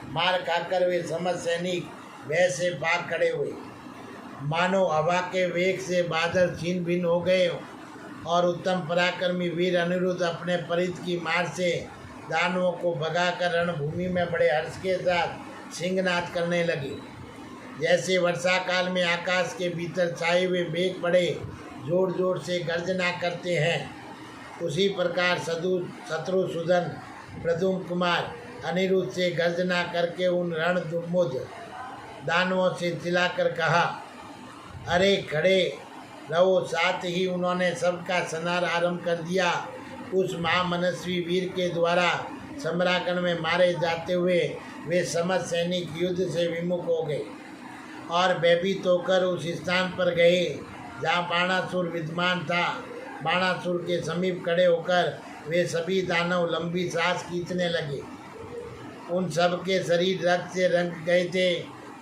मार खाकर वे समस्त सैनिक भय से भाग खड़े हुए, मानो हवा के वेग से बादल छीन भिन्न हो गए। और उत्तम पराक्रमी वीर अनिरुद्ध अपने परिध की मार से दानवों को भगाकर रणभूमि में बड़े हर्ष के साथ सिंहनाद करने लगे। जैसे वर्षा काल में आकाश के भीतर छाए हुए मेघ बड़े जोर जोर से गर्जना करते हैं, उसी प्रकार शत्रुसूदन प्रद्युम्न कुमार अनिरुद्ध से गर्जना करके उन रणदुर्मुद दानवों से चिल्लाकर कहा, अरे खड़े रहो। साथ ही उन्होंने सबका संहार आरंभ कर दिया। उस महामनस्वी वीर के द्वारा सम्रागण में मारे जाते हुए वे समस्त सैनिक युद्ध से विमुख हो गए और भयभीत होकर उस स्थान पर गए जहाँ बाणासुर विद्यमान था। बाणासुर के समीप खड़े होकर वे सभी दानव लंबी सांस खींचने लगे। उन सब के शरीर रक्त से रंग गए थे।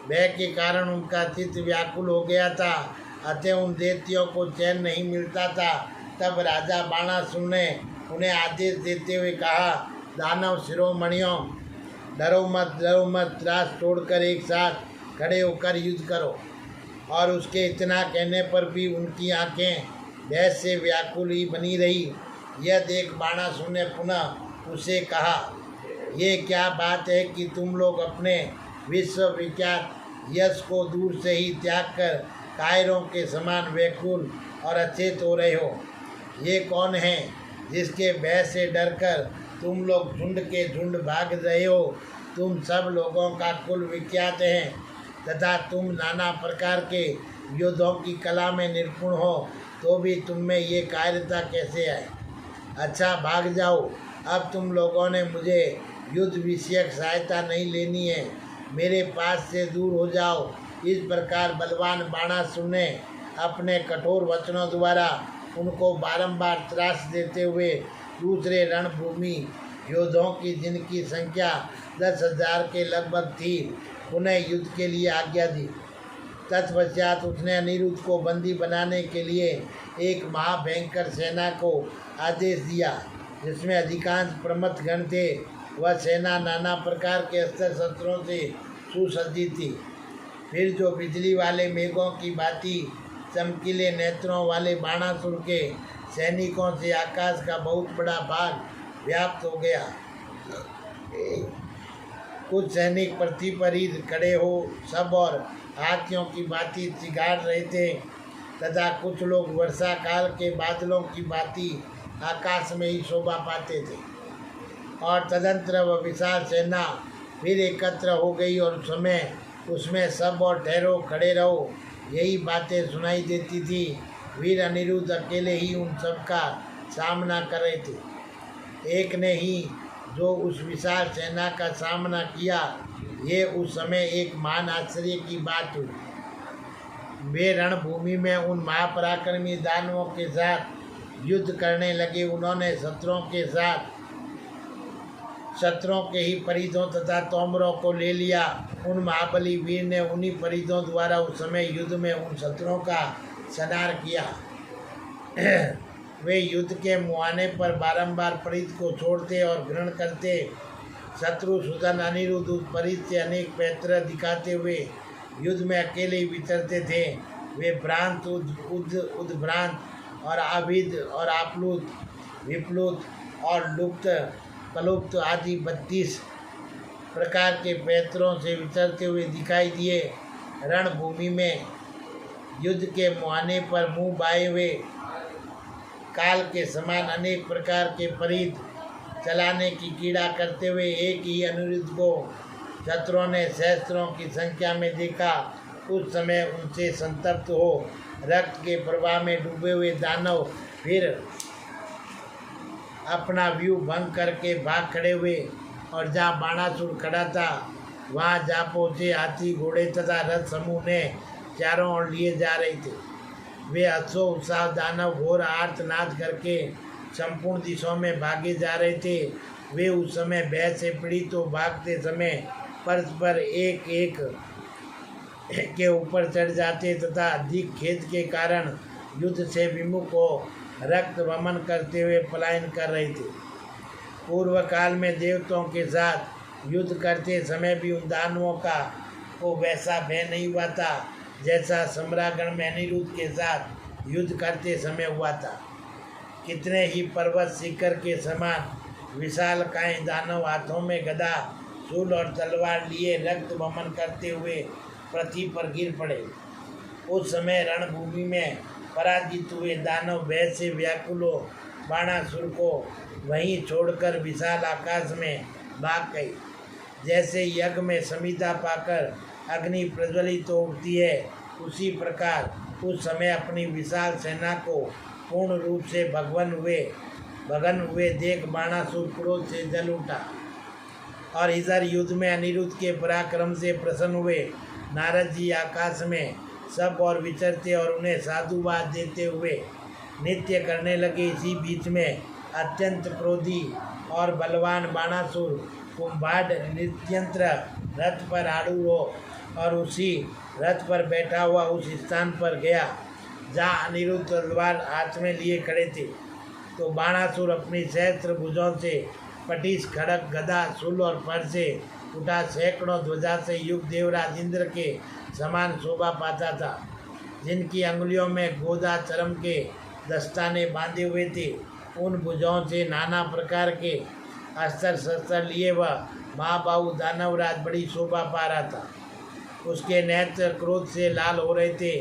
भय के कारण उनका चित्त व्याकुल हो गया था, अतः उन दैत्यों को चैन नहीं मिलता था। तब राजा बाणासुर ने उन्हें आदेश देते हुए कहा, दानव शिरोमणियों, डरो मत, त्रास छोड़कर एक साथ खड़े होकर युद्ध करो। और उसके इतना कहने पर भी उनकी आंखें भय से व्याकुल ही बनी रही। यह देख बाणासुर ने पुनः उससे कहा, ये क्या बात है कि तुम लोग अपने विश्व विख्यात यश को दूर से ही त्याग कर कायरों के समान व्याकुल और अचेत हो रहे हो। ये कौन है जिसके भय से डरकर तुम लोग झुंड के झुंड भाग रहे हो? तुम सब लोगों का कुल विख्यात है तथा तुम नाना प्रकार के युद्धों की कला में निपुण हो, तो भी तुम में ये कायरता कैसे है? अच्छा भाग जाओ, अब तुम लोगों ने मुझे युद्ध विषयक सहायता नहीं लेनी है, मेरे पास से दूर हो जाओ। इस प्रकार बलवान बाणासुर ने अपने कठोर वचनों द्वारा उनको बारंबार त्रास देते हुए दूसरे रणभूमि योद्धाओं की, जिनकी संख्या 10,000 के लगभग थी, उन्हें युद्ध के लिए आज्ञा दी। तत्पश्चात उसने अनिरुद्ध को बंदी बनाने के लिए एक महाभयंकर सेना को आदेश दिया, जिसमें अधिकांश प्रमथ गण थे। वह सेना नाना प्रकार के अस्त्र शस्त्रों से सुसज्जित थी। फिर जो बिजली वाले मेघों की भांति चमकीले नेत्रों वाले बाणासुर के सैनिकों से आकाश का बहुत बड़ा भाग व्याप्त हो गया। कुछ सैनिक पृथ्वी पर ही खड़े हो सब और हाथियों की भांति चिगाड़ रहे थे, तथा कुछ लोग वर्षा काल के बादलों की भांति आकाश में ही शोभा पाते थे। और तदंतर वह विशाल सेना फिर एकत्र हो गई और उसमें सब और ठहरो, खड़े रहो, यही बातें सुनाई देती थी। वीर अनिरुद्ध अकेले ही उन सब का सामना कर रहे थे। एक ने ही जो उस विशाल सेना का सामना किया, ये उस समय एक महान आश्चर्य की बात हुई। वे रणभूमि में उन महापराक्रमी दानवों के साथ युद्ध करने लगे। उन्होंने शत्रुओं के ही परिधों तथा तोमरों को ले लिया। उन महाबली वीर ने उन्हीं परिधों द्वारा उस समय युद्ध में उन शत्रुओं का संहार किया। वे युद्ध के मुहाने पर बारंबार परिध को छोड़ते और ग्रहण करते। शत्रुसूदन अनिरुद्ध उस परिध से अनेक पैत्र दिखाते हुए युद्ध में अकेले विचरते थे। वे भ्रांत, उद्भ्रांत और आभिद और आप्लुत, विप्लुत और लुप्त, कलुप्त आदि 32 प्रकार के पैत्रों से विचरते हुए दिखाई दिए। रणभूमि में युद्ध के मुहाने पर मुंह बाए हुए काल के समान अनेक प्रकार के परिध चलाने की क्रीड़ा करते हुए एक ही अनिरुद्ध को शत्रुओं ने सहस्त्रों की संख्या में देखा। उस समय उनसे संतप्त हो रक्त के प्रवाह में डूबे हुए दानव फिर अपना व्यूह भंग करके भाग खड़े हुए और जहाँ बाणासुर खड़ा था वहाँ जा पहुँचे। हाथी, घोड़े तथा रथ समूह ने चारों ओर लिए जा रहे थे। वे हर्षो उत्साह दानव घोर आर्तनाद करके संपूर्ण दिशाओं में भागे जा रहे थे। वे उस समय भय से पीड़ित तो भागते समय परस्पर एक एक के ऊपर चढ़ जाते तथा अधिक खेद के कारण युद्ध से विमुख हो रक्त वमन करते हुए पलायन कर रहे थे। पूर्व काल में देवताओं के साथ युद्ध करते समय भी उन दानवों का को वैसा भय नहीं हुआ था जैसा सम्रागण में अनिरुद्ध के साथ युद्ध करते समय हुआ था। कितने ही पर्वत शिखर के समान विशालकाय दानव हाथों में गदा, शूल और तलवार लिए रक्त वमन करते हुए पृथ्वी पर गिर पड़े। उस समय रणभूमि में पराजित हुए दानव भय से व्याकुल हो बाणासुर को वहीं छोड़कर विशाल आकाश में भाग गई। जैसे यज्ञ में समिधा पाकर अग्नि प्रज्वलित हो उठती है, उसी प्रकार उस समय अपनी विशाल सेना को पूर्ण रूप से भगन हुए देख बाणासुर क्रोध से जल उठा। और इधर युद्ध में अनिरुद्ध के पराक्रम से प्रसन्न हुए नारद जी आकाश में सब और विचरते और उन्हें साधुवाद देते हुए नृत्य करने लगे। इसी बीच में अत्यंत क्रोधी और बलवान बाणासुर कुंभाड नृत्यंत्र रथ पर आरूढ़ हो और उसी रथ पर बैठा हुआ उस स्थान पर गया जहाँ अनिरुद्ध तलवार हाथ में लिए खड़े थे। तो बाणासुर अपनी सहस्त्र भुजों से पटिश, खड़ग, गदा, शूल और फर से उठा सैकड़ों ध्वजा से युक्त देवराज इंद्र के समान शोभा पाता था, जिनकी अंगुलियों में गोदा चरम के दस्ताने बांधे हुए थे। उन भुजों से नाना प्रकार के अस्त्र शस्त्र लिए वह महाबाहु दानवराज बड़ी शोभा पा रहा था। उसके नेत्र क्रोध से लाल हो रहे थे।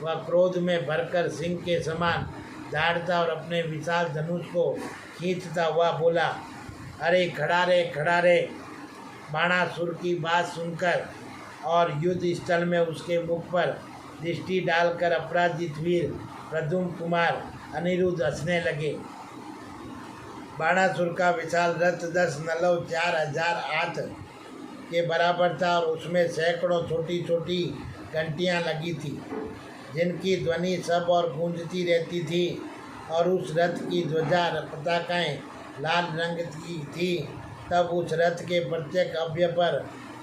वह क्रोध में भरकर सिंह के समान दहाड़ता और अपने विशाल धनुष को खींचता हुआ बोला, अरे खड़ा रे। बाणासुर की बात सुनकर और युद्ध स्थल में उसके मुख पर दृष्टि डालकर अपराजित वीर प्रद्युम्न कुमार अनिरुद्ध हंसने लगे। बाणासुर का विशाल रथ 10 नलव 4000 हाथ के बराबर था और उसमें सैकड़ों छोटी छोटी घंटियाँ लगी थी, जिनकी ध्वनि सब और गूंजती रहती थी। और उस रथ की ध्वजा पताकाएँ लाल रंग की थी। तब उस रथ के प्रत्येक अवयव पर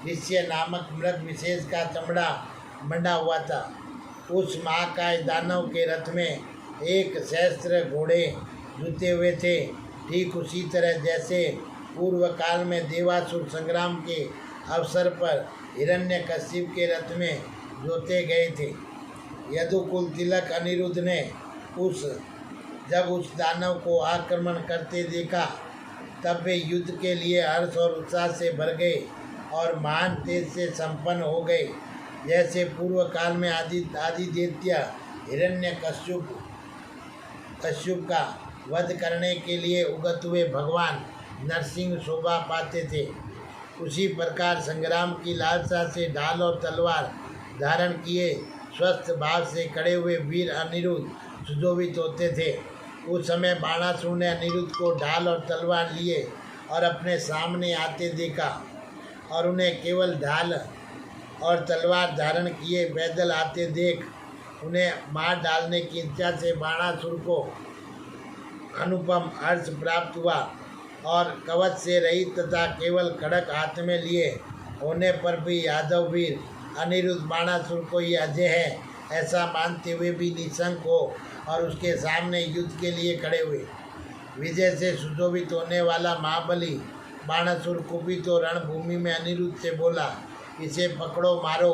ऋष्य नामक मृग विशेष का चमड़ा मंडा हुआ था। उस महाकाय दानव के रथ में एक सहस्त्र घोड़े जुते हुए थे, ठीक उसी तरह जैसे पूर्व काल में देवासुर संग्राम के अवसर पर हिरण्यकश्यप के रथ में जोते गए थे। यदुकुल तिलक अनिरुद्ध ने जब उस दानव को आक्रमण करते देखा, तब वे युद्ध के लिए हर्ष और उत्साह से भर गए और महान तेज से संपन्न हो गए। जैसे पूर्व काल में आदिदेत्य हिरण्यकश्यप का वध करने के लिए उगत हुए भगवान नरसिंह शोभा पाते थे, उसी प्रकार संग्राम की लालसा से ढाल और तलवार धारण किए स्वस्थ भाव से खड़े हुए वीर अनिरुद्ध सुशोभित होते थे। उस समय बाणासुर ने अनिरुद्ध को ढाल और तलवार लिए और अपने सामने आते देखा और उन्हें केवल ढाल और तलवार धारण किए पैदल आते देख उन्हें मार डालने की इच्छा से बाणासुर को अनुपम हर्ष प्राप्त हुआ और कवच से रहित तथा केवल खड़ग हाथ में लिए होने पर भी यादव वीर अनिरुद्ध बाणासुर को ये अजय है ऐसा मानते हुए भी निशंक हो और उसके सामने युद्ध के लिए खड़े हुए। विजय से सुशोभित होने वाला महाबली बाणासुर कुपित तो रणभूमि में अनिरुद्ध से बोला, इसे पकड़ो मारो।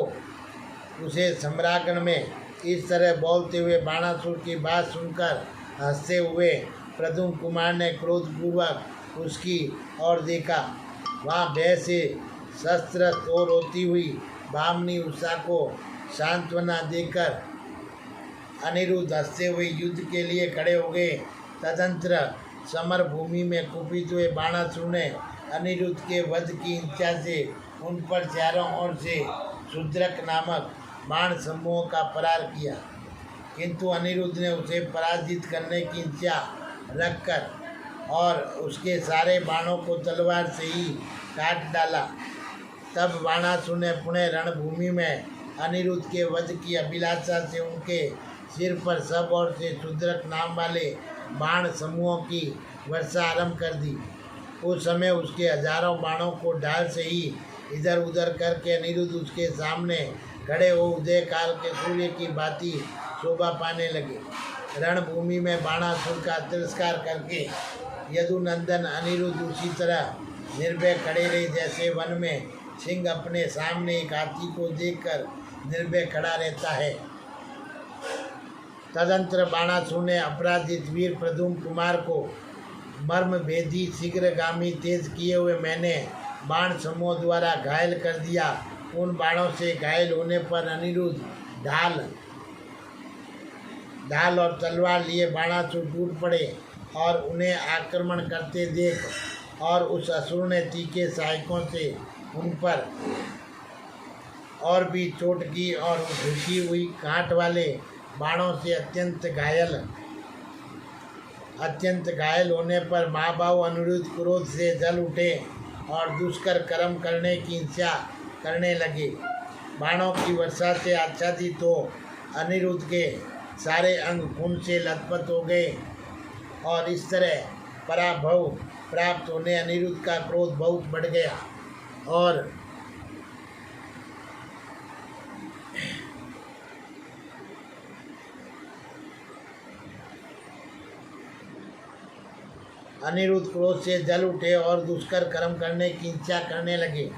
उसे सम्रागण में इस तरह बोलते हुए बाणासुर की बात सुनकर हंसते हुए प्रद्युम्न कुमार ने क्रोधपूर्वक उसकी ओर देखा। वहाँ भय से शस्त्र तो रोती हुई भामनी उषा को सांत्वना देकर अनिरुद्ध हंसते हुए युद्ध के लिए खड़े हो गए। तदंतर समर भूमि में कुपित हुए बाणासुर ने अनिरुद्ध के वध की इच्छा से उन पर चारों ओर से शूद्रक नामक बाण समूह का प्रहार किया, किंतु अनिरुद्ध ने उसे पराजित करने की इच्छा रखकर और उसके सारे बाणों को तलवार से ही काट डाला। तब बाणासुर ने पुनः रणभूमि में अनिरुद्ध के वध की अभिलाषा से उनके सिर पर सब ओर से शुद्रक नाम वाले बाण समूहों की वर्षा आरंभ कर दी। उस समय उसके हजारों बाणों को ढाल से ही इधर उधर करके अनिरुद्ध उसके सामने खड़े हो उदय काल के सूर्य की भांति शोभा पाने लगे। रणभूमि में बाणासुर का तिरस्कार करके यदुनंदन अनिरुद्ध उसी तरह निर्भय खड़े रहे जैसे वन में सिंह अपने सामने एक हाथी को देखकर निर्भय खड़ा रहता है। तदंतर बाणासुर ने अपराजित वीर प्रद्युम्न कुमार को मर्म भेदी शीघ्रगामी तेज किए हुए मैंने बाण समूह द्वारा घायल कर दिया। उन बाणों से घायल होने पर अनिरुद्ध ढाल और तलवार लिए बाणासुर टूट पड़े और उन्हें आक्रमण करते देख और उस असुर ने तीखे सहायकों से उन पर और भी चोट की और झुकी हुई कांट वाले बाणों से अत्यंत घायल होने पर महाबाहु अनिरुद्ध क्रोध से जल उठे और दुष्कर कर्म करने की इच्छा करने लगे। बाणों की वर्षा से आच्छादित हो अनिरुद्ध के सारे अंग खून से लथपथ हो गए और इस तरह पराभव प्राप्त होने अनिरुद्ध का क्रोध बहुत बढ़ गया और अनिरुद्ध क्रोध से जल उठे और दुष्कर कर्म करने की इच्छा करने लगे।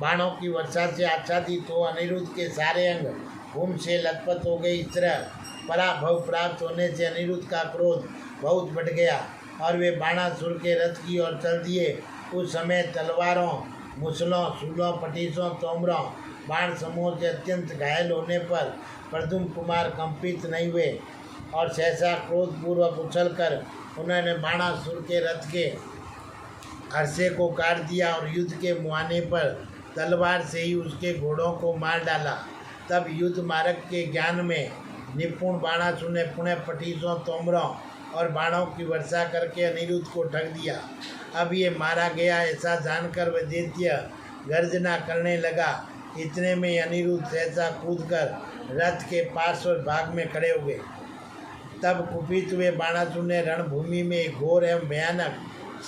बाणों की वर्षा से आच्छादित हो अनिरुद्ध के सारे अंग खून से लथपथ हो गए। इस तरह पराभव प्राप्त होने से अनिरुद्ध का क्रोध बहुत बढ़ गया और वे बाणासुर के रथ की ओर चल दिए। उस समय तलवारों, मुसलों, शूलों, पटीसों, तोमरों, बाण समूह से अत्यंत घायल होने पर प्रद्युम्न कुमार कंपित नहीं हुए और सहसा क्रोधपूर्वक उछलकर उन्होंने बाणासुर के रथ के अरसे को काट दिया और युद्ध के मुहाने पर तलवार से ही उसके घोड़ों को मार डाला। तब युद्ध मार्ग के ज्ञान में निपुण बाणासुर ने पुनः पटीसों, तोमरों और बाणों की वर्षा करके अनिरुद्ध को ठग दिया। अब ये मारा गया ऐसा जानकर वह दैत्य गर्जना करने लगा। इतने में अनिरुद्ध सहसा कूदकर रथ के पार्श्व भाग में खड़े हो गए। तब कुपित हुए बाणासुर ने रणभूमि में एक घोर एवं भयानक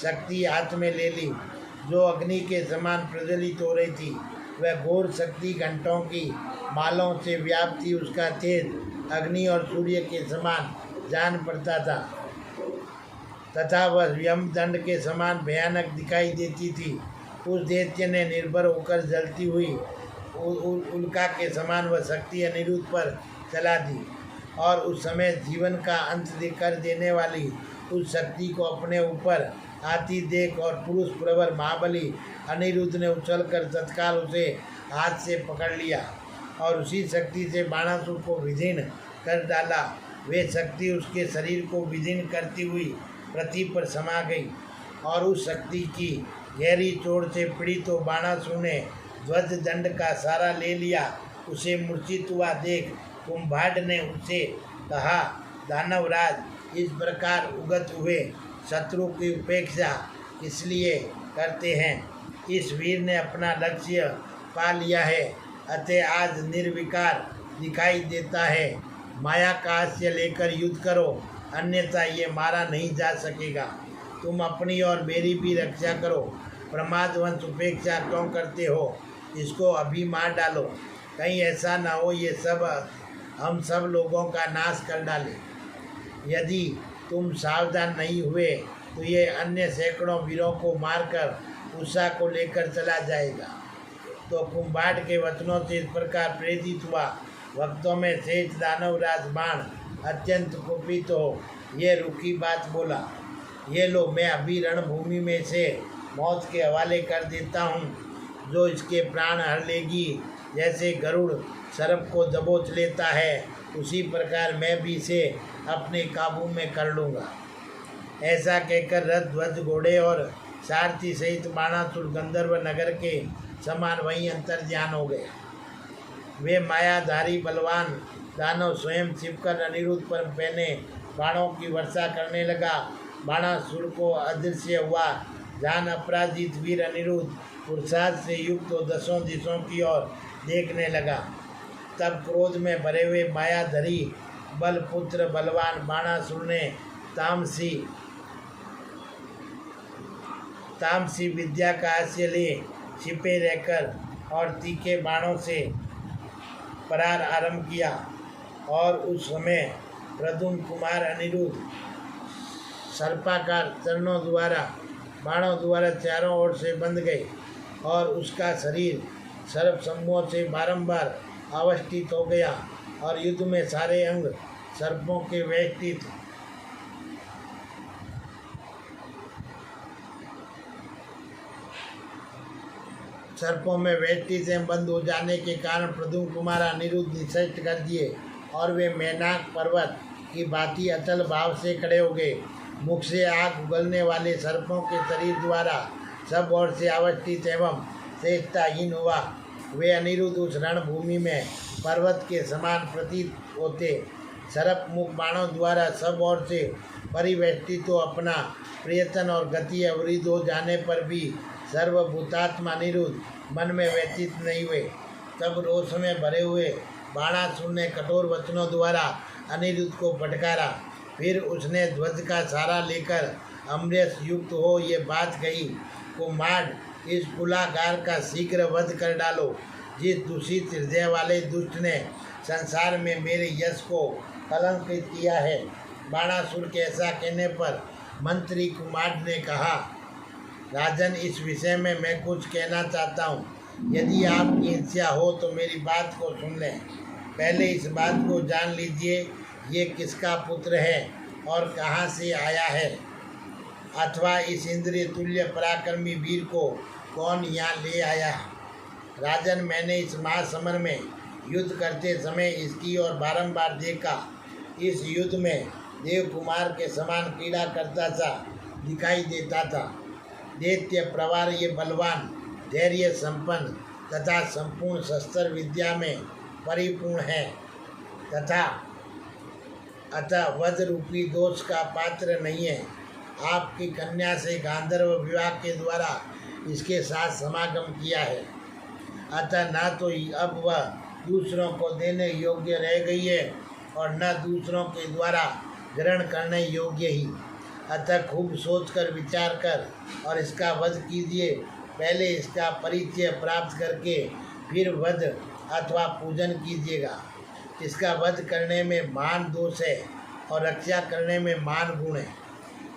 शक्ति हाथ में ले ली जो अग्नि के समान प्रज्वलित हो रही थी। वह घोर शक्ति घंटों की मालों से व्याप्त थी। उसका तेज अग्नि और सूर्य के समान जान पड़ता था तथा वह यमदंड के समान भयानक दिखाई देती थी। उस दैत्य ने निर्भर होकर जलती हुई उल्का के समान वह शक्ति अनिरुद्ध पर चला दी और उस समय जीवन का अंत कर देने वाली उस शक्ति को अपने ऊपर आती देख और पुरुष प्रवर महाबली अनिरुद्ध ने उछलकर तत्काल उसे हाथ से पकड़ लिया और उसी शक्ति से बाणासुर को विदीर्ण कर डाला। वे शक्ति उसके शरीर को विदीर्ण करती हुई पृथ्वी पर समा गई और उस शक्ति की गहरी चोट से पीड़ित तो बाणासुर ने ध्वज दंड का सहारा ले लिया। उसे मूर्छित हुआ देख कुंभाड ने उससे कहा, दानवराज, इस प्रकार उगत हुए शत्रु की उपेक्षा इसलिए करते हैं। इस वीर ने अपना लक्ष्य पा लिया है, अतः आज निर्विकार दिखाई देता है। माया का हास्य लेकर युद्ध करो, अन्यथा ये मारा नहीं जा सकेगा। तुम अपनी और मेरी भी रक्षा करो। प्रमादवंश उपेक्षा क्यों करते हो? इसको अभी मार डालो, कहीं ऐसा ना हो ये सब हम सब लोगों का नाश कर डाले। यदि तुम सावधान नहीं हुए तो ये अन्य सैकड़ों वीरों को मारकर उषा को लेकर चला जाएगा। तो कुंभाड के वचनों से इस प्रकार प्रेरित हुआ। भक्तों में श्रेष्ठ दानवराज बाण अत्यंत कुपित हो ये रूखी बात बोला, ये लो, मैं अभी रणभूमि में से मौत के हवाले कर देता हूँ जो इसके प्राण हर लेगी। जैसे गरुड़ सर्प को दबोच लेता है उसी प्रकार मैं भी इसे अपने काबू में कर लूँगा। ऐसा कहकर रथ, ध्वज, घोड़े और सारथी सहित बाणासुर गंधर्व नगर के समान वहीं अंतर्ध्यान हो गए। वे मायाधारी बलवान दानव स्वयं छिपकर अनिरुद्ध पर पहने बाणों की वर्षा करने लगा। बाणासुर को अदृश्य हुआ जान अपराजित वीर अनिरुद्ध पुरुषार्थ से युक्त तो दसों दिशों की ओर देखने लगा। तब क्रोध में भरे हुए मायाधरी बलपुत्र बलवान बाणासुर ने तामसी विद्या का आश्रय ले छिपे रहकर और तीखे बाणों से प्रहार आरंभ किया। और उस समय प्रद्युम्न कुमार अनिरुद्ध सर्पाकार बाणों द्वारा चारों ओर से बंध गए और उसका शरीर सर्प समूहों से बारंबार आविष्टित हो गया और युद्ध में सारे अंग सर्पों के वेष्टि से बंद हो जाने के कारण प्रद्युम्न कुमार अनिरुद्ध निश्चित कर दिए और वे मेनाक पर्वत की भांति अचल भाव से खड़े हो गए। मुख से आग उगलने वाले सर्पों के शरीर द्वारा सब ओर से आविष्टित एवं श्रेष्ठताहीन हुआ। वे अनिरुद्ध उस रणभूमि में पर्वत के समान प्रतीत होते। सर्प मुख बाणों द्वारा सब ओर से परिवेष्टित तो अपना प्रयत्न और गति अवरुद्ध हो जाने पर भी सर्वभूतात्मा अनिरुद्ध मन में व्यतीत नहीं हुए। तब रोष में भरे हुए बाणासुर ने कठोर वचनों द्वारा अनिरुद्ध को फटकारा। फिर उसने ध्वज का सहारा लेकर अमृत युक्त हो ये बात कही, कुमार इस कुलागार का शीघ्र वध कर डालो। जिस दूषित हृदय वाले दुष्ट ने संसार में मेरे यश को कलंकित किया है। बाणासुर के ऐसा कहने पर मंत्री कुमार ने कहा, राजन, इस विषय में मैं कुछ कहना चाहता हूँ। यदि आपकी इच्छा हो तो मेरी बात को सुन लें। पहले इस बात को जान लीजिए, ये किसका पुत्र है और कहाँ से आया है, अथवा इस इंद्रिय तुल्य पराक्रमी वीर को कौन यहाँ ले आया। राजन, मैंने इस महासमर में युद्ध करते समय इसकी ओर बारंबार देखा। इस युद्ध में देव कुमार के समान क्रीड़ा करता सा दिखाई देता था। दैत्य प्रवार ये बलवान, धैर्य संपन्न तथा संपूर्ण शस्त्र विद्या में परिपूर्ण है तथा अतः वध रूपी दोष का पात्र नहीं है। आपकी कन्या से गांधर्व विवाह के द्वारा इसके साथ समागम किया है, अतः न तो अब वह दूसरों को देने योग्य रह गई है और न दूसरों के द्वारा ग्रहण करने योग्य ही। अतः खूब सोचकर विचार कर और इसका वध कीजिए। पहले इसका परिचय प्राप्त करके फिर वध अथवा पूजन कीजिएगा। इसका वध करने में महान दोष है और रक्षा करने में महान गुण है।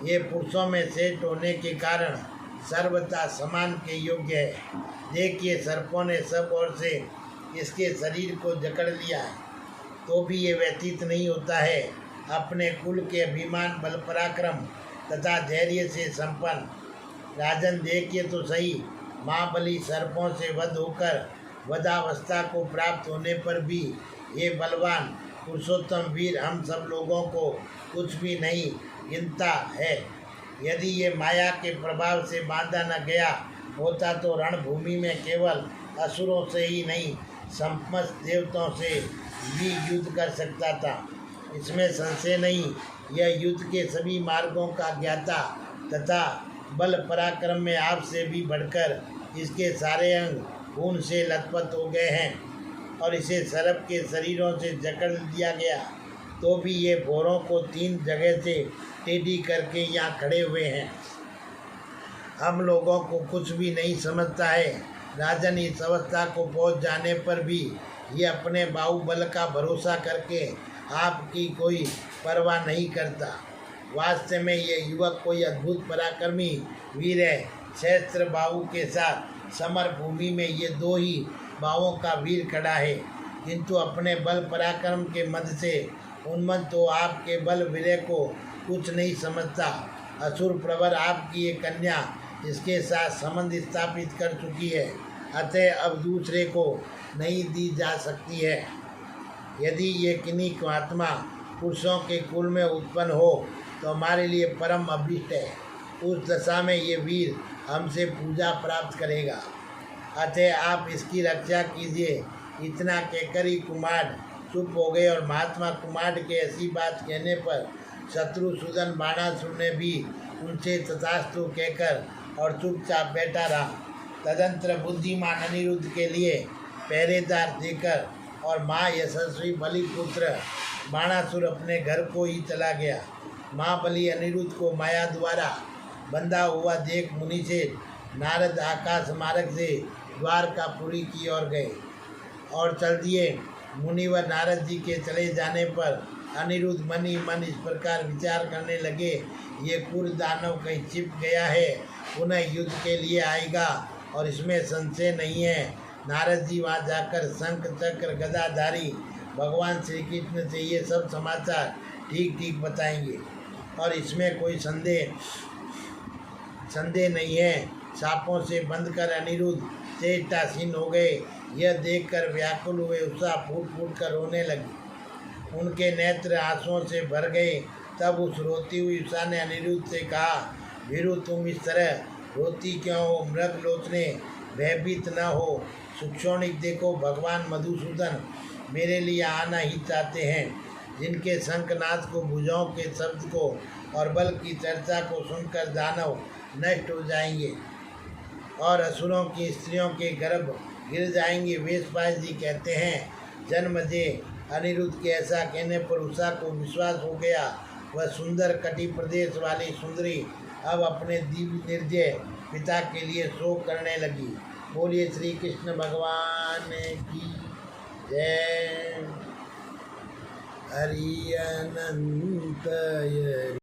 ये पुरुषों में श्रेष्ठ होने के कारण सर्वथा समान के योग्य है। देखिए, सर्पों ने सब ओर से इसके शरीर को जकड़ लिया है, तो भी ये व्यतीत नहीं होता है अपने कुल के अभिमान, बल पराक्रम तथा धैर्य से संपन्न। राजन, देखिए तो सही, महाबली सर्पों से वध होकर वधावस्था को प्राप्त होने पर भी ये बलवान पुरुषोत्तम वीर हम सब लोगों को कुछ भी नहीं गिनता है। यदि ये माया के प्रभाव से बांधा न गया होता तो रणभूमि में केवल असुरों से ही नहीं, समस्त देवताओं से भी युद्ध कर सकता था। इसमें संशय नहीं। यह युद्ध के सभी मार्गों का ज्ञाता तथा बल पराक्रम में आपसे भी बढ़कर इसके सारे अंग खून से लथपथ हो गए हैं और इसे सर्प के शरीरों से जकड़ दिया गया, तो भी ये भौरों को 3 जगह से टेढ़ी करके यहाँ खड़े हुए हैं। हम लोगों को कुछ भी नहीं समझता है। राजन, इस अवस्था को पहुँच जाने पर भी ये अपने बाहुबल का भरोसा करके आपकी कोई परवाह नहीं करता। वास्तव में ये युवक कोई अद्भुत पराक्रमी वीर है। सहस्त्र बाहु के साथ समर भूमि में ये 2 ही बाहों का वीर खड़ा है, किंतु अपने बल पराक्रम के मद से उन्मत्त तो आपके बल विलय को कुछ नहीं समझता। असुर प्रवर आपकी ये कन्या इसके साथ संबंध स्थापित कर चुकी है, अतः अब दूसरे को नहीं दी जा सकती है। यदि ये किन्हीं महात्मा पुरुषों के कुल में उत्पन्न हो तो हमारे लिए परम अभिष्ट है। उस दशा में ये वीर हमसे पूजा प्राप्त करेगा, अतः आप इसकी रक्षा कीजिए। इतना कहकर ही कुमार चुप हो गए और महात्मा कुमार के ऐसी बात कहने पर शत्रुसूदन बाणासुर ने भी उनसे तथास्तु कहकर और चुपचाप बैठा रहा। तदंतर बुद्धिमान अनिरुद्ध के लिए पहरेदार देकर और माँ यशस्वी बलिपुत्र बाणासुर अपने घर को ही चला गया। महाबली अनिरुद्ध को माया द्वारा बंधा हुआ देख मुनि से नारद आकाश मार्ग से द्वारकापुरी की ओर गए और चल दिए। मुनिवर नारद जी के चले जाने पर अनिरुद्ध मन ही मन इस प्रकार विचार करने लगे, ये क्रूर दानव कहीं छिप गया है, पुनः युद्ध के लिए आएगा और इसमें संशय नहीं है। नारद जी वहाँ जाकर शंख चक्र गदाधारी भगवान श्री कृष्ण से ये सब समाचार ठीक ठीक बताएंगे और इसमें कोई संदेह नहीं है। सांपों से बंधकर अनिरुद्ध चेष्टासीन हो गए। यह देखकर व्याकुल हुए उत्साह फूट फूट कर रोने लगे। उनके नेत्र आंसुओं से भर गए। तब उस रोती हुई उषा ने अनिरुद्ध से कहा, वीरू तुम इस तरह रोती क्यों हो? मृग लोचने भयभीत न हो। सुक्षोणिक देखो, भगवान मधुसूदन मेरे लिए आना ही चाहते हैं। जिनके शंखनाद को, भुजाओं के शब्द को और बल की चर्चा को सुनकर दानव नष्ट हो जाएंगे और असुरों की स्त्रियों के गर्भ गिर जाएंगे। वेशपाल जी कहते हैं, जन्मजे अनिरुद्ध के ऐसा कहने पर उषा को विश्वास हो गया। वह सुंदर कटी प्रदेश वाली सुंदरी अब अपने दिव्य निर्दय पिता के लिए शोक करने लगी। बोलिए श्री कृष्ण भगवान की जय। हरि अनंत